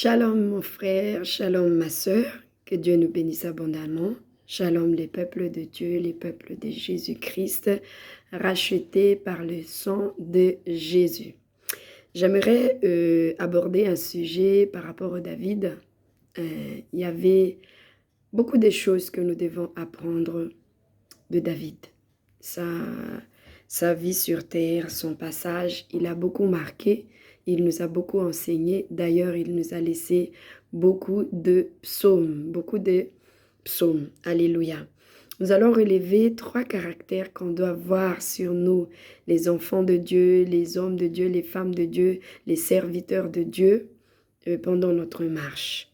Shalom mon frère, shalom ma sœur, que Dieu nous bénisse abondamment. Shalom les peuples de Dieu, les peuples de Jésus-Christ, rachetés par le sang de Jésus. J'aimerais aborder un sujet par rapport à David. Il y avait beaucoup de choses que nous devons apprendre de David. Sa vie sur terre, son passage, il a beaucoup marqué. Il nous a beaucoup enseigné. D'ailleurs, il nous a laissé beaucoup de psaumes. Alléluia. Nous allons relever 3 caractères qu'on doit voir sur nous, les enfants de Dieu, les hommes de Dieu, les femmes de Dieu, les serviteurs de Dieu, pendant notre marche.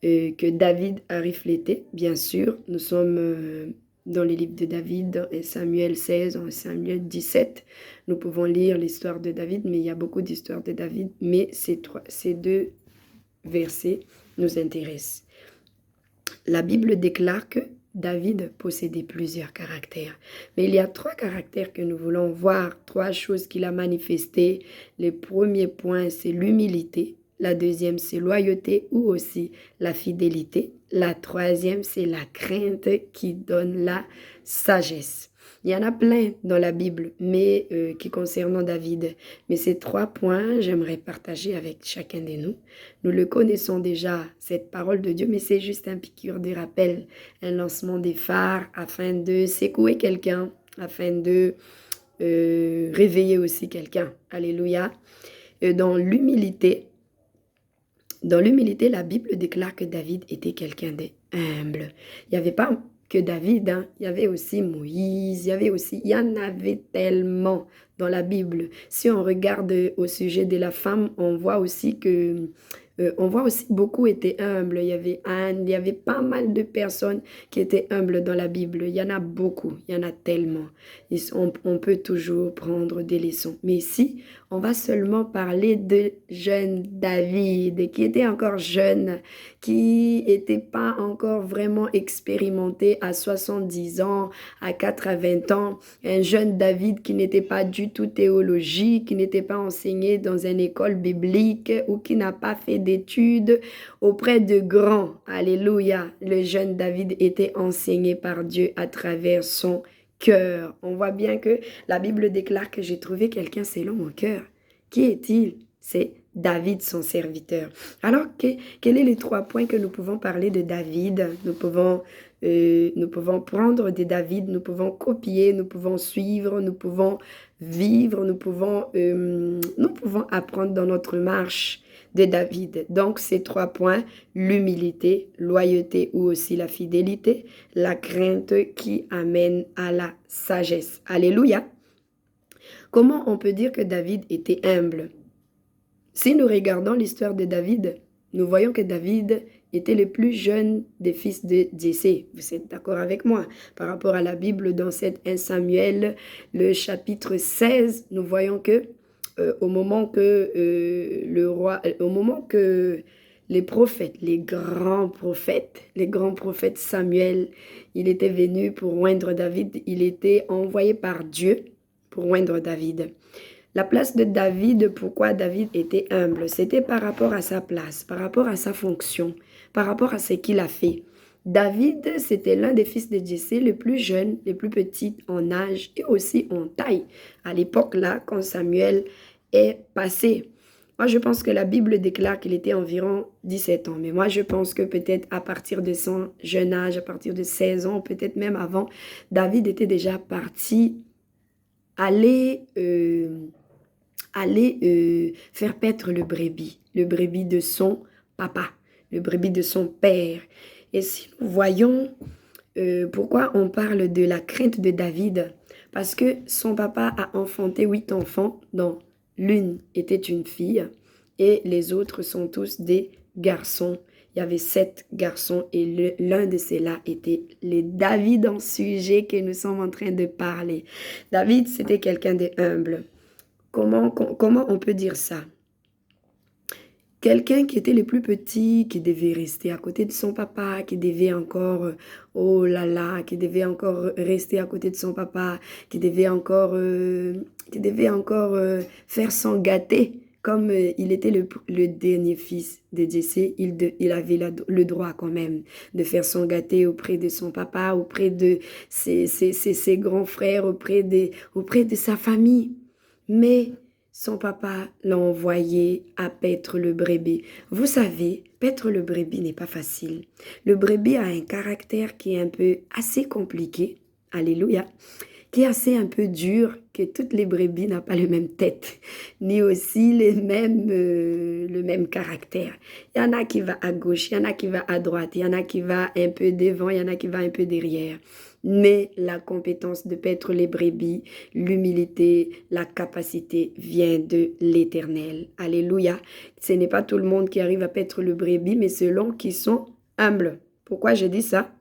Que David a reflété, bien sûr. Nous sommes dans les livres de David, en Samuel 16, en Samuel 17. Nous pouvons lire l'histoire de David, mais il y a beaucoup d'histoires de David. Mais ces 2 versets nous intéressent. La Bible déclare que David possédait plusieurs caractères. Mais il y a 3 caractères que nous voulons voir, 3 choses qu'il a manifestées. Le premier point, c'est l'humilité. La deuxième, c'est loyauté ou aussi la fidélité. La troisième, c'est la crainte qui donne la sagesse. Il y en a plein dans la Bible, mais qui concernent David. Mais ces 3 points, j'aimerais partager avec chacun de nous. Nous le connaissons déjà, cette parole de Dieu, mais c'est juste un piqûre de rappel, un lancement des phares afin de secouer quelqu'un, afin de réveiller aussi quelqu'un. Alléluia. Dans l'humilité, la Bible déclare que David était quelqu'un d'humble. Il n'y avait pas que David, il y avait aussi Moïse, il y en avait tellement dans la Bible. Si on regarde au sujet de la femme, on voit aussi beaucoup étaient humbles. Il y avait Anne, il y avait pas mal de personnes qui étaient humbles dans la Bible. Il y en a beaucoup, il y en a tellement. On peut toujours prendre des leçons. Mais ici, on va seulement parler de jeune David, qui était encore jeune, qui n'était pas encore vraiment expérimenté à 70 ans, à 80 ans. Un jeune David qui n'était pas du tout théologique, qui n'était pas enseigné dans une école biblique ou qui n'a pas fait d'études auprès de grands. Alléluia. Le jeune David était enseigné par Dieu à travers son cœur. On voit bien que la Bible déclare que j'ai trouvé quelqu'un selon mon cœur. Qui est-il? C'est David, son serviteur. Alors, quels sont les 3 points que nous pouvons parler de David? Nous pouvons prendre de David, nous pouvons copier, nous pouvons suivre, nous pouvons vivre, nous pouvons apprendre dans notre marche de David. Donc, ces 3 points, l'humilité, loyauté ou aussi la fidélité, la crainte qui amène à la sagesse. Alléluia. Comment on peut dire que David était humble? Si nous regardons l'histoire de David, nous voyons que David était le plus jeune des fils de Jessé. Vous êtes d'accord avec moi? Par rapport à la Bible, dans 1 Samuel, le chapitre 16, nous voyons que au moment que les prophètes, les grands prophètes Samuel, il était venu pour oindre David, il était envoyé par Dieu pour oindre David. La place de David, pourquoi David était humble, c'était par rapport à sa place, par rapport à sa fonction, par rapport à ce qu'il a fait. David, c'était l'un des fils de Jessé, le plus jeune, le plus petit en âge et aussi en taille. À l'époque là, quand Samuel est passé. Moi, je pense que la Bible déclare qu'il était environ 17 ans. Mais moi, je pense que peut-être à partir de son jeune âge, à partir de 16 ans, peut-être même avant, David était déjà parti aller faire paître le brebis de son papa, le brebis de son père. Et si nous voyons pourquoi on parle de la crainte de David, parce que son papa a enfanté 8 enfants, dont l'une était une fille et les autres sont tous des garçons. Il y avait 7 garçons et l'un de ceux-là était les David en sujet que nous sommes en train de parler. David, c'était quelqu'un de humble. Comment on peut dire ça? Quelqu'un qui était le plus petit, qui devait rester à côté de son papa, qui devait encore, qui devait encore rester à côté de son papa, qui devait encore faire son gâté, comme il était le dernier fils de Jessé, il avait le droit quand même de faire son gâté auprès de son papa, auprès de ses grands frères, auprès de sa famille. Mais son papa l'a envoyé à paître le brebis. Vous savez, paître le brebis n'est pas facile. Le brebis a un caractère qui est un peu assez compliqué. Alléluia. Qui est assez un peu dur, que toutes les brebis n'ont pas la même tête, ni aussi le même caractère. Il y en a qui va à gauche, il y en a qui va à droite, il y en a qui va un peu devant, il y en a qui va un peu derrière. Mais la compétence de paître les brebis, l'humilité, la capacité vient de l'Éternel. Alléluia. Ce n'est pas tout le monde qui arrive à paître le brebis, mais selon qui sont humbles. Pourquoi je dis ça?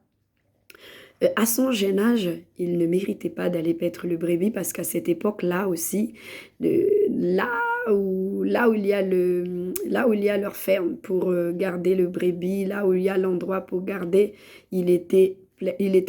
À son jeune âge, il ne méritait pas d'aller paître le brebis parce qu'à cette époque-là aussi, là où il y a là où il y a leur ferme pour garder le brebis, là où il y a l'endroit pour garder, il était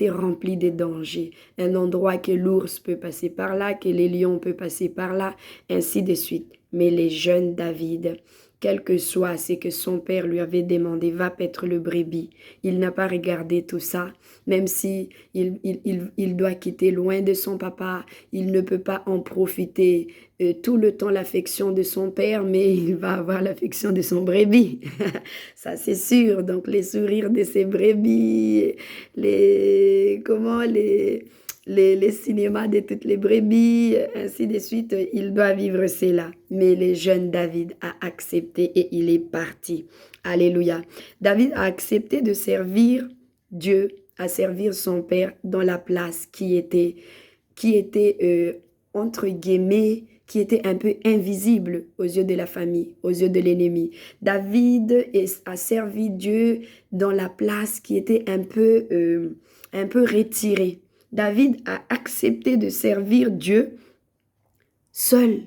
rempli de dangers. Un endroit que l'ours peut passer par là, que les lions peuvent passer par là, ainsi de suite. Mais les jeunes David, quel que soit ce que son père lui avait demandé, va paître le brebis. Il n'a pas regardé tout ça, même si il doit quitter loin de son papa, il ne peut pas en profiter tout le temps l'affection de son père, mais il va avoir l'affection de son brebis. Ça, c'est sûr. Donc, les sourires de ses brebis, les cinémas de toutes les brebis, ainsi de suite, il doit vivre cela. Mais le jeune David a accepté et il est parti. Alléluia. David a accepté de servir Dieu, à servir son père dans la place qui était entre guillemets, qui était un peu invisible aux yeux de la famille, aux yeux de l'ennemi. David a servi Dieu dans la place qui était un peu retirée. David a accepté de servir Dieu seul,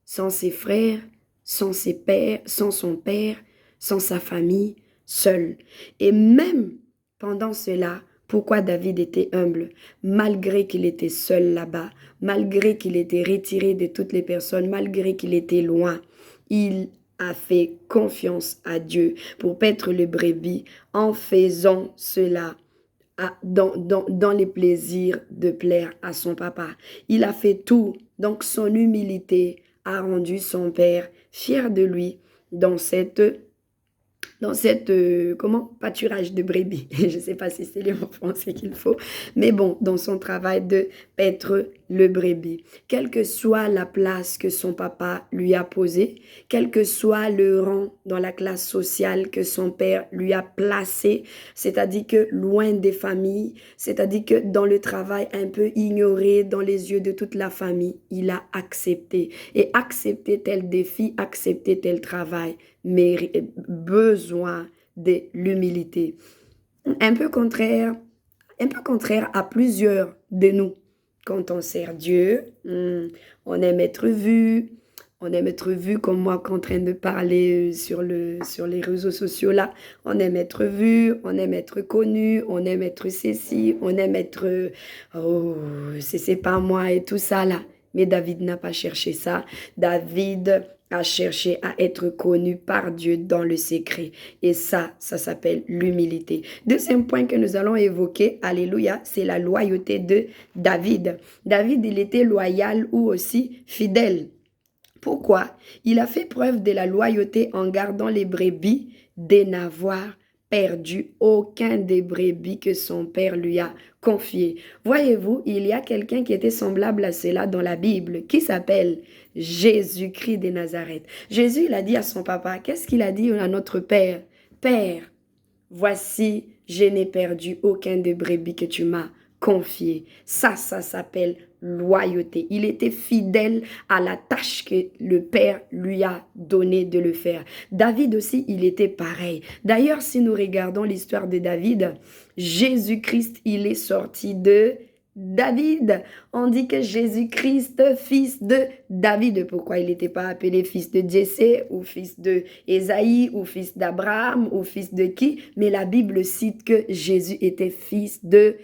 sans ses frères, sans son père, sans sa famille, seul. Et même pendant cela, pourquoi David était humble, malgré qu'il était seul là-bas, malgré qu'il était retiré de toutes les personnes, malgré qu'il était loin, il a fait confiance à Dieu pour paître le brebis en faisant cela dans les plaisirs de plaire à son papa. Il a fait tout, donc son humilité a rendu son père fier de lui dans cette pâturage de brebis. Je ne sais pas si c'est le mot français qu'il faut, mais bon, dans son travail de paître le brebis. Quelle que soit la place que son papa lui a posée, quel que soit le rang dans la classe sociale que son père lui a placé, c'est-à-dire que loin des familles, c'est-à-dire que dans le travail un peu ignoré dans les yeux de toute la famille, il a accepté. Et accepter tel défi, accepter tel travail, mais besoin de l'humilité. Un peu contraire à plusieurs de nous. Quand on sert Dieu, on aime être vu, comme moi en train de parler sur les réseaux sociaux là. On aime être vu, on aime être connu, on aime être ceci, on aime être oh, c'est pas moi et tout ça là. Mais David n'a pas cherché ça. David a cherché à être connu par Dieu dans le secret. Et ça s'appelle l'humilité. Deuxième point que nous allons évoquer, alléluia, c'est la loyauté de David. David, il était loyal ou aussi fidèle. Pourquoi? Il a fait preuve de la loyauté en gardant les brebis de n'avoir perdu aucun des brebis que son père lui a confié. Voyez-vous, il y a quelqu'un qui était semblable à cela dans la Bible, qui s'appelle Jésus-Christ de Nazareth. Jésus, il a dit à son papa, qu'est-ce qu'il a dit à notre Père? Père, voici, je n'ai perdu aucun des brebis que tu m'as confié. Ça s'appelle loyauté. Il était fidèle à la tâche que le Père lui a donné de le faire. David aussi, il était pareil. D'ailleurs, si nous regardons l'histoire de David, Jésus-Christ, il est sorti de David. On dit que Jésus-Christ, fils de David. Pourquoi il n'était pas appelé fils de Jessé ou fils de Ésaïe ou fils d'Abraham ou fils de qui? Mais la Bible cite que Jésus était fils de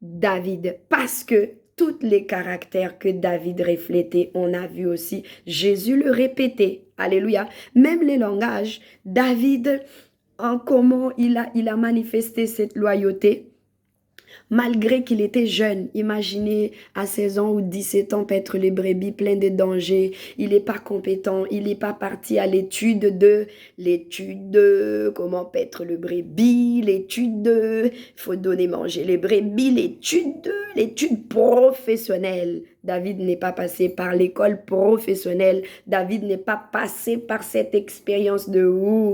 David parce que tous les caractères que David reflétait, on a vu aussi Jésus le répéter. Alléluia. Même les langages, David, en comment il a manifesté cette loyauté. Malgré qu'il était jeune, imaginez à 16 ans ou 17 ans paître les brebis plein de dangers. Il n'est pas compétent, il n'est pas parti à l'étude de comment paître le brebis, l'étude de, il faut donner manger les brebis, l'étude professionnelle. David n'est pas passé par l'école professionnelle. David n'est pas passé par cette expérience de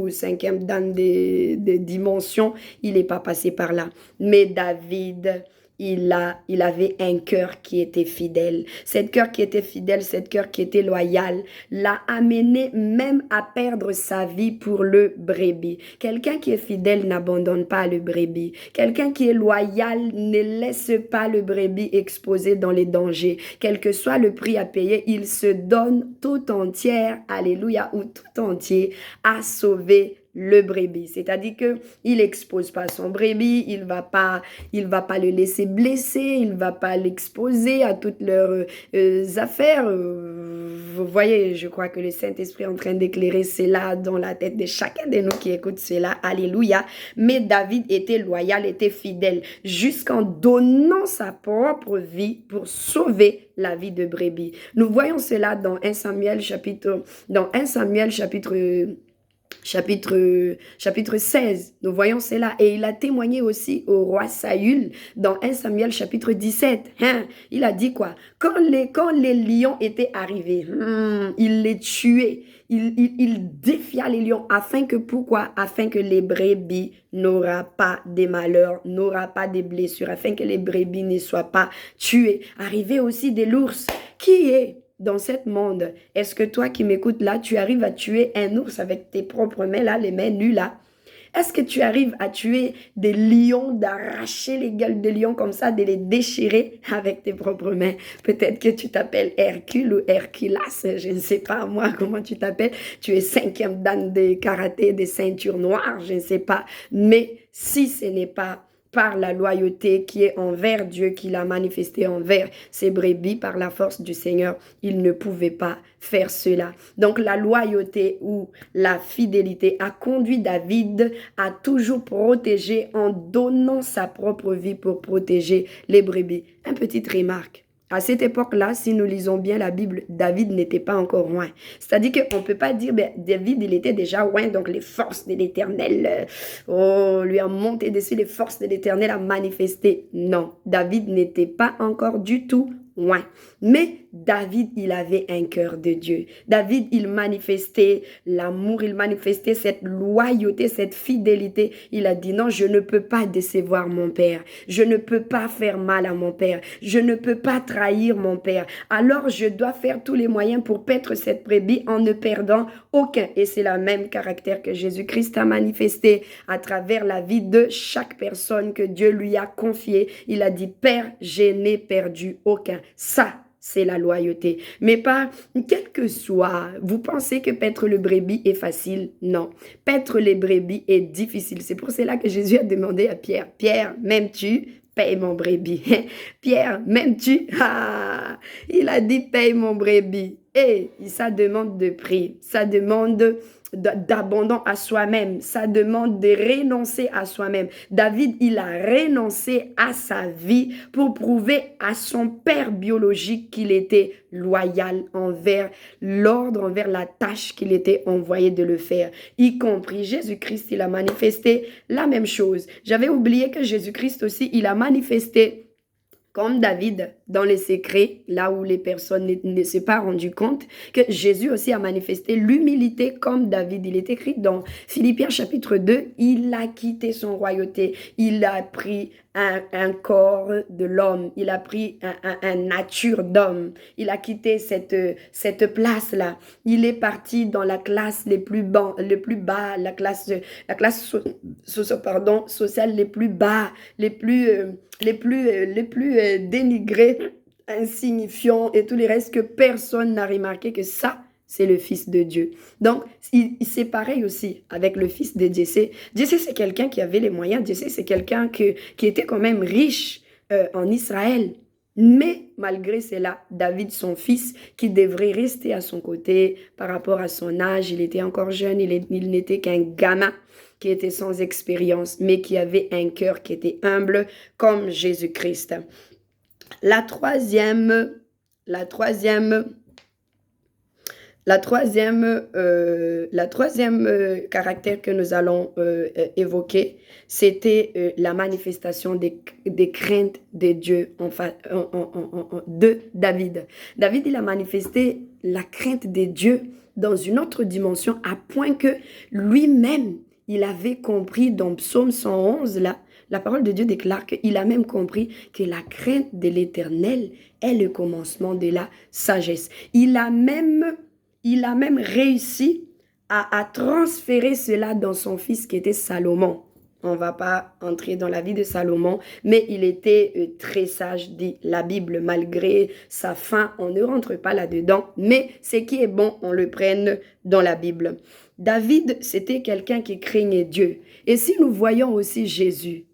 cinquième dan des dimensions. Il n'est pas passé par là. Mais David, il avait un cœur qui était fidèle. Cet cœur qui était fidèle, cet cœur qui était loyal, l'a amené même à perdre sa vie pour le brebis. Quelqu'un qui est fidèle n'abandonne pas le brebis. Quelqu'un qui est loyal ne laisse pas le brebis exposé dans les dangers. Quel que soit le prix à payer, il se donne tout entière, alléluia, ou tout entier à sauver le brebis. C'est-à-dire que il expose pas son brebis, il va pas le laisser blesser, il va pas l'exposer à toutes leurs affaires. Vous voyez, je crois que le Saint-Esprit est en train d'éclairer cela dans la tête de chacun de nous qui écoute cela. Alléluia. Mais David était loyal, était fidèle, jusqu'en donnant sa propre vie pour sauver la vie de brebis. Nous voyons cela dans 1 Samuel chapitre 16, nous voyons cela. Et il a témoigné aussi au roi Saül dans 1 Samuel chapitre 17. Il a dit quoi? Quand les lions étaient arrivés, il les tuait. Il défia les lions afin que les brebis n'aura pas des malheurs, n'aura pas des blessures, afin que les brebis ne soient pas tuées. Arrivé aussi de l'ours. Qui est dans ce monde, est-ce que toi qui m'écoutes là, tu arrives à tuer un ours avec tes propres mains là, les mains nues là? Est-ce que tu arrives à tuer des lions, d'arracher les gueules de lions comme ça, de les déchirer avec tes propres mains? Peut-être que tu t'appelles Hercule ou Herculas, je ne sais pas moi comment tu t'appelles. Tu es 5e dan de karaté, des ceintures noires, je ne sais pas. Mais si ce n'est pas par la loyauté qui est envers Dieu, qu'il a manifesté envers ses brebis par la force du Seigneur, il ne pouvait pas faire cela. Donc la loyauté ou la fidélité a conduit David à toujours protéger en donnant sa propre vie pour protéger les brebis. Une petite remarque. À cette époque-là, si nous lisons bien la Bible, David n'était pas encore roi. C'est-à-dire qu'on ne peut pas dire, David, il était déjà roi, donc les forces de l'Éternel, lui ont monté dessus, les forces de l'Éternel a manifesté. Non, David n'était pas encore du tout roi. Mais David, il avait un cœur de Dieu. David, il manifestait l'amour, il manifestait cette loyauté, cette fidélité. Il a dit non, je ne peux pas décevoir mon père. Je ne peux pas faire mal à mon père. Je ne peux pas trahir mon père. Alors, je dois faire tous les moyens pour paître cette brebis en ne perdant aucun. Et c'est le même caractère que Jésus-Christ a manifesté à travers la vie de chaque personne que Dieu lui a confiée. Il a dit, Père, je n'ai perdu aucun. Ça, c'est la loyauté. Mais pas, quel que soit, vous pensez que paître le brebis est facile? Non. Paître les brebis est difficile. C'est pour cela que Jésus a demandé à Pierre, Pierre, m'aimes-tu? Paye mon brebis. Pierre, m'aimes-tu? Il a dit, paye mon brebis. Et ça demande de prix. Ça demande d'abandon à soi-même. Ça demande de renoncer à soi-même. David, il a renoncé à sa vie pour prouver à son père biologique qu'il était loyal envers l'ordre, envers la tâche qu'il était envoyé de le faire. Y compris Jésus-Christ, il a manifesté la même chose. J'avais oublié que Jésus-Christ aussi, il a manifesté comme David, dans les secrets, là où les personnes ne se sont pas rendues compte, que Jésus aussi a manifesté l'humilité comme David. Il est écrit dans Philippiens chapitre 2, il a quitté son royauté, il a pris un corps de l'homme, il a pris un nature d'homme, il a quitté cette place-là. Il est parti dans la classe le plus bas, la classe sociale les plus bas, les plus dénigrés, insignifiants et tout le reste que personne n'a remarqué que ça, c'est le Fils de Dieu. Donc, c'est pareil aussi avec le Fils de Jessé. Jessé, c'est quelqu'un qui avait les moyens. Jessé, c'est quelqu'un qui était quand même riche en Israël. Mais malgré cela, David, son fils, qui devrait rester à son côté par rapport à son âge, il était encore jeune, il n'était qu'un gamin qui était sans expérience, mais qui avait un cœur qui était humble comme Jésus-Christ. La troisième caractère que nous allons évoquer, c'était la manifestation des craintes de Dieu de David. David, il a manifesté la crainte de Dieu dans une autre dimension, à point que lui-même, il avait compris dans Psaume 111, là, la parole de Dieu déclare qu'il a même compris que la crainte de l'Éternel est le commencement de la sagesse. Il a même réussi à transférer cela dans son fils qui était Salomon. On ne va pas entrer dans la vie de Salomon, mais il était très sage, dit la Bible, malgré sa faim. On ne rentre pas là-dedans, mais ce qui est bon, on le prenne dans la Bible. David, c'était quelqu'un qui craignait Dieu. Et si nous voyons aussi Jésus,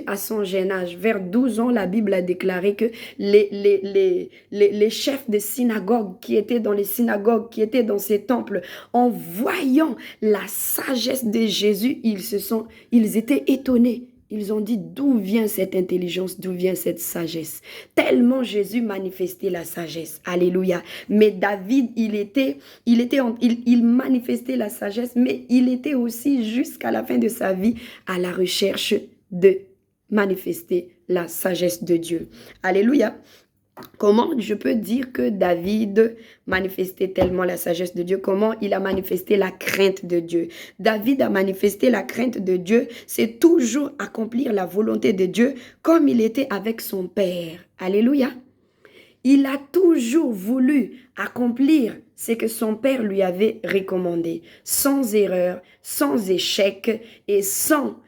à son jeune âge, vers 12 ans, la Bible a déclaré que les chefs de synagogue qui étaient dans les synagogues, qui étaient dans ces temples, en voyant la sagesse de Jésus, ils étaient étonnés. Ils ont dit d'où vient cette intelligence, d'où vient cette sagesse. Tellement Jésus manifestait la sagesse. Alléluia. Mais David, il manifestait la sagesse, mais il était aussi jusqu'à la fin de sa vie à la recherche de manifester la sagesse de Dieu. Alléluia. Comment je peux dire que David manifestait tellement la sagesse de Dieu? Comment il a manifesté la crainte de Dieu? David a manifesté la crainte de Dieu, c'est toujours accomplir la volonté de Dieu comme il était avec son père. Alléluia. Il a toujours voulu accomplir ce que son père lui avait recommandé, sans erreur, sans échec et sans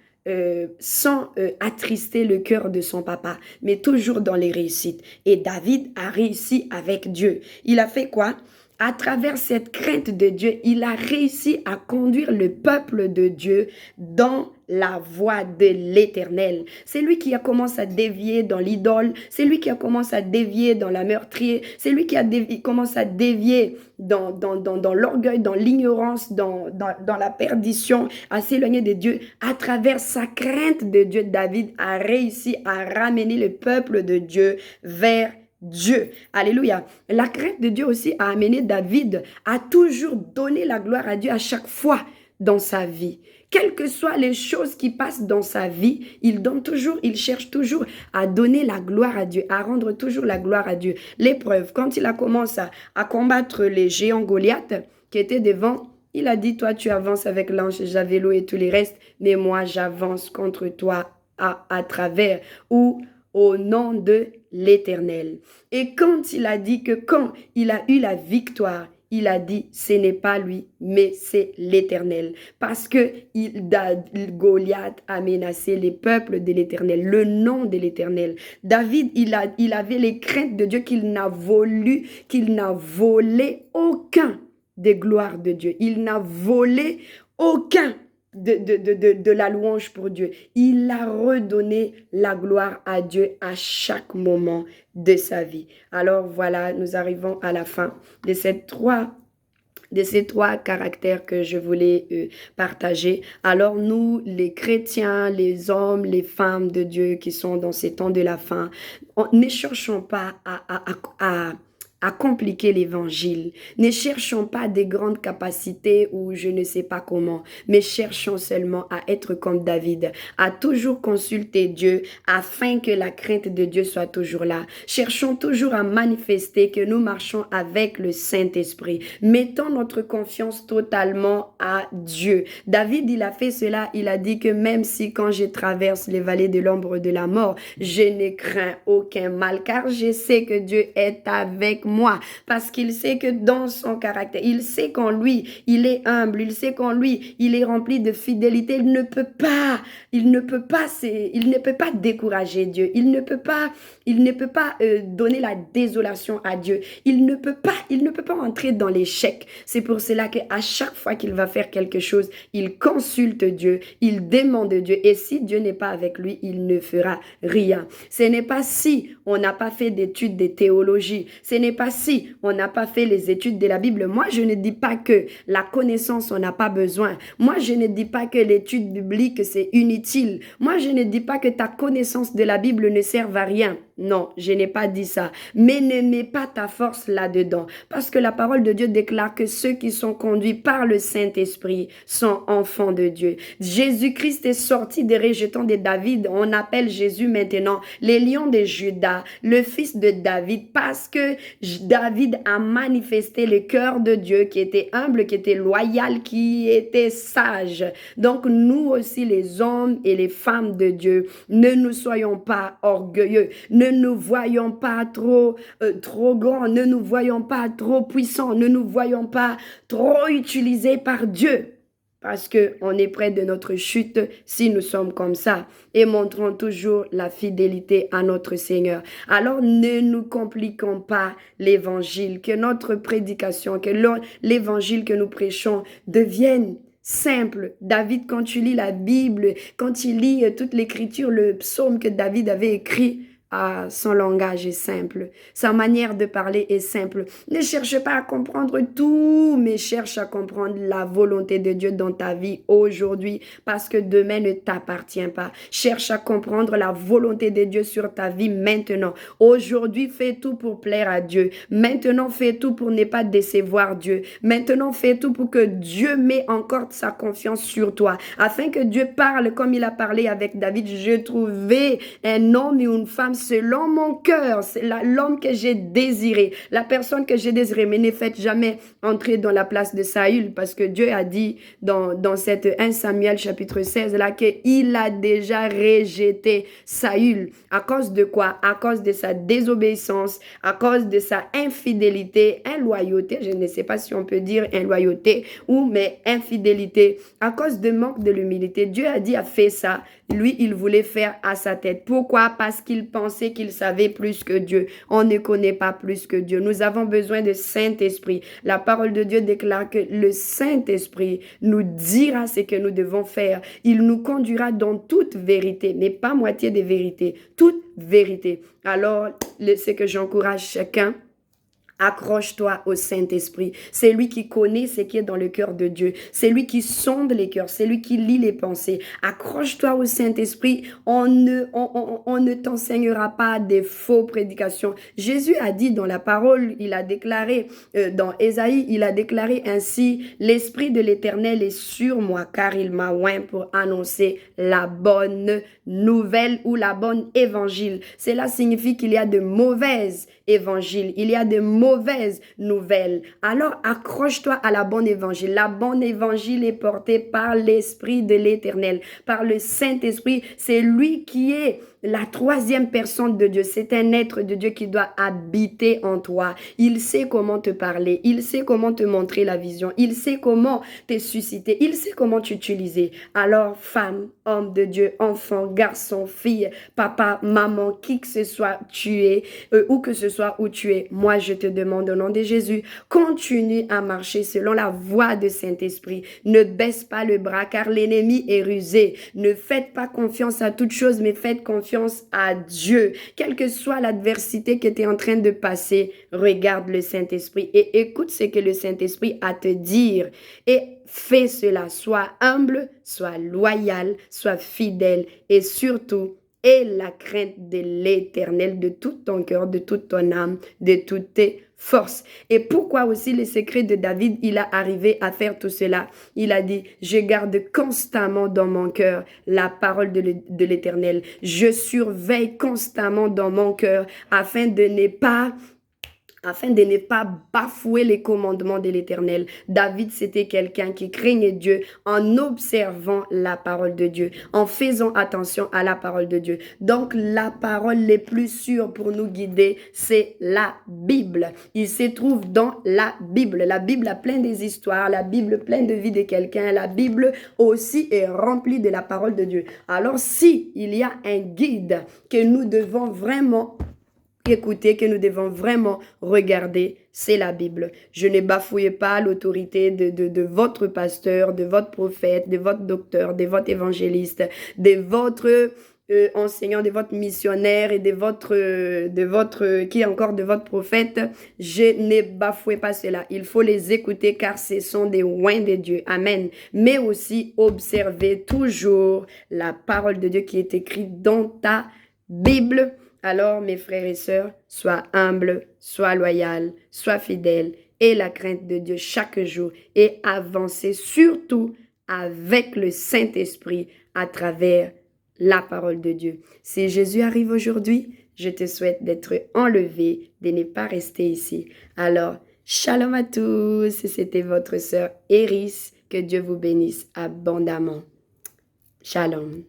attrister le cœur de son papa, mais toujours dans les réussites. Et David a réussi avec Dieu. Il a fait quoi? À travers cette crainte de Dieu, il a réussi à conduire le peuple de Dieu dans la voie de l'Éternel. C'est lui qui a commencé à dévier dans l'idole, c'est lui qui a commencé à dévier dans la meurtrière, c'est lui qui a commencé à dévier dans l'orgueil, dans l'ignorance, dans la perdition, à s'éloigner de Dieu. À travers sa crainte de Dieu, David a réussi à ramener le peuple de Dieu vers Dieu. Alléluia. La crainte de Dieu aussi a amené David à toujours donner la gloire à Dieu à chaque fois dans sa vie. Quelles que soient les choses qui passent dans sa vie, il cherche toujours à donner la gloire à Dieu, à rendre toujours la gloire à Dieu. L'épreuve, quand il a commencé à combattre les géants Goliath qui étaient devant, il a dit, toi tu avances avec l'ange Javélo et tous les restes, mais moi j'avance contre toi à travers ou au nom de l'Éternel. Et quand il a dit que quand il a eu la victoire, il a dit, ce n'est pas lui, mais c'est l'Éternel. Parce que Goliath a menacé les peuples de l'Éternel, le nom de l'Éternel. David, il avait les craintes de Dieu qu'il n'a volé aucun des gloires de Dieu. Il n'a volé aucun de la louange pour Dieu. Il a redonné la gloire à Dieu à chaque moment de sa vie. Alors voilà, nous arrivons à la fin de ces trois caractères que je voulais partager. Alors nous, les chrétiens, les hommes, les femmes de Dieu qui sont dans ces temps de la fin, ne cherchons pas à compliquer l'évangile. Ne cherchons pas des grandes capacités ou je ne sais pas comment, mais cherchons seulement à être comme David, à toujours consulter Dieu afin que la crainte de Dieu soit toujours là. Cherchons toujours à manifester que nous marchons avec le Saint-Esprit. Mettons notre confiance totalement à Dieu. David, il a fait cela, il a dit que même si quand je traverse les vallées de l'ombre de la mort, je ne crains aucun mal car je sais que Dieu est avec moi, parce qu'il sait que dans son caractère, il sait qu'en lui, il est humble, il sait qu'en lui, il est rempli de fidélité. Il ne peut pas décourager Dieu. Il ne peut pas donner la désolation à Dieu. Il ne peut pas entrer dans l'échec. C'est pour cela qu'à chaque fois qu'il va faire quelque chose, il consulte Dieu, il demande Dieu. Et si Dieu n'est pas avec lui, il ne fera rien. Ce n'est pas si on n'a pas fait d'études de théologie. Ce n'est pas si on n'a pas fait les études de la Bible. Moi, je ne dis pas que la connaissance, on n'a pas besoin. Moi, je ne dis pas que l'étude biblique, c'est inutile. Moi, je ne dis pas que ta connaissance de la Bible ne serve à rien. Non, je n'ai pas dit ça. Mais ne mets pas ta force là-dedans. Parce que la parole de Dieu déclare que ceux qui sont conduits par le Saint-Esprit sont enfants de Dieu. Jésus-Christ est sorti des rejetons de David. On appelle Jésus maintenant les lions de Juda, le fils de David, parce que David a manifesté le cœur de Dieu qui était humble, qui était loyal, qui était sage. Donc nous aussi, les hommes et les femmes de Dieu, ne nous soyons pas orgueilleux, ne nous voyons pas trop grands, ne nous voyons pas trop puissants, ne nous voyons pas trop utilisés par Dieu. Parce qu'on est près de notre chute si nous sommes comme ça. Et montrons toujours la fidélité à notre Seigneur. Alors ne nous compliquons pas l'évangile. Que notre prédication, que l'évangile que nous prêchons devienne simple. David, quand tu lis la Bible, quand il lit toute l'écriture, le psaume que David avait écrit, son langage est simple. Sa manière de parler est simple. Ne cherche pas à comprendre tout, mais cherche à comprendre la volonté de Dieu dans ta vie aujourd'hui, parce que demain ne t'appartient pas. Cherche à comprendre la volonté de Dieu sur ta vie maintenant. Aujourd'hui, fais tout pour plaire à Dieu. Maintenant, fais tout pour ne pas décevoir Dieu. Maintenant, fais tout pour que Dieu mette encore sa confiance sur toi, afin que Dieu parle comme il a parlé avec David. Je trouvais un homme et une femme selon mon cœur, c'est l'homme que j'ai désiré, la personne que j'ai désirée, mais ne faites jamais entrer dans la place de Saül, parce que Dieu a dit dans cette 1 Samuel chapitre 16 là, qu'il a déjà rejeté Saül. À cause de quoi? À cause de sa désobéissance, à cause de sa infidélité, inloyauté, je ne sais pas si on peut dire inloyauté mais infidélité, à cause de manque de l'humilité. Dieu a dit, a fait ça. Lui, il voulait faire à sa tête. Pourquoi? Parce qu'il pensait qu'il savait plus que Dieu. On ne connaît pas plus que Dieu. Nous avons besoin de Saint-Esprit. La parole de Dieu déclare que le Saint-Esprit nous dira ce que nous devons faire. Il nous conduira dans toute vérité, mais pas moitié de vérité, toute vérité. Alors, ce que j'encourage chacun, accroche-toi au Saint-Esprit. C'est lui qui connaît ce qui est dans le cœur de Dieu. C'est lui qui sonde les cœurs. C'est lui qui lit les pensées. Accroche-toi au Saint-Esprit. On ne t'enseignera pas des faux prédications. Jésus a dit dans la parole, il a déclaré dans Ésaïe, il a déclaré ainsi, l'Esprit de l'Éternel est sur moi, car il m'a oint pour annoncer la bonne nouvelle ou la bonne évangile. Cela signifie qu'il y a de mauvaises évangiles. Il y a de mauvaises nouvelles. Alors accroche-toi à la bonne évangile. La bonne évangile est portée par l'Esprit de l'Éternel, par le Saint-Esprit. C'est lui qui est la troisième personne de Dieu. C'est un être de Dieu qui doit habiter en toi. Il sait comment te parler. Il sait comment te montrer la vision. Il sait comment te susciter. Il sait comment t'utiliser. Alors, femme, homme de Dieu, enfant, garçon, fille, papa, maman, qui que ce soit tu es, où que ce soit où tu es, moi je te demande au nom de Jésus, continue à marcher selon la voie de Saint-Esprit. Ne baisse pas le bras car l'ennemi est rusé. Ne faites pas confiance à toute chose, mais faites confiance à Dieu. Quelle que soit l'adversité que tu es en train de passer, regarde le Saint-Esprit et écoute ce que le Saint-Esprit a à te dire. Et fais cela. Sois humble, sois loyal, sois fidèle et surtout, aie la crainte de l'Éternel de tout ton cœur, de toute ton âme, de toutes tes forces. Et pourquoi aussi le secret de David, il a arrivé à faire tout cela? Il a dit, je garde constamment dans mon cœur la parole de l'Éternel. Je surveille constamment dans mon cœur afin de ne pas afin de ne pas bafouer les commandements de l'Éternel. David, c'était quelqu'un qui craignait Dieu en observant la parole de Dieu, en faisant attention à la parole de Dieu. Donc, la parole les plus sûre pour nous guider, c'est la Bible. Il se trouve dans la Bible. La Bible a plein des histoires, la Bible pleine de vie de quelqu'un, la Bible aussi est remplie de la parole de Dieu. Alors, si il y a un guide que nous devons vraiment écoutez, que nous devons vraiment regarder, c'est la Bible. Je ne bafouille pas l'autorité de votre pasteur, de votre prophète, de votre docteur, de votre évangéliste, de votre enseignant, de votre missionnaire et de votre prophète. Je ne bafouille pas cela. Il faut les écouter car ce sont des oints de Dieu. Amen. Mais aussi observer toujours la parole de Dieu qui est écrite dans ta Bible. Alors, mes frères et sœurs, sois humbles, sois loyaux, sois fidèles et la crainte de Dieu chaque jour et avancez surtout avec le Saint-Esprit à travers la parole de Dieu. Si Jésus arrive aujourd'hui, je te souhaite d'être enlevé, de ne pas rester ici. Alors, shalom à tous, c'était votre sœur Eris. Que Dieu vous bénisse abondamment. Shalom.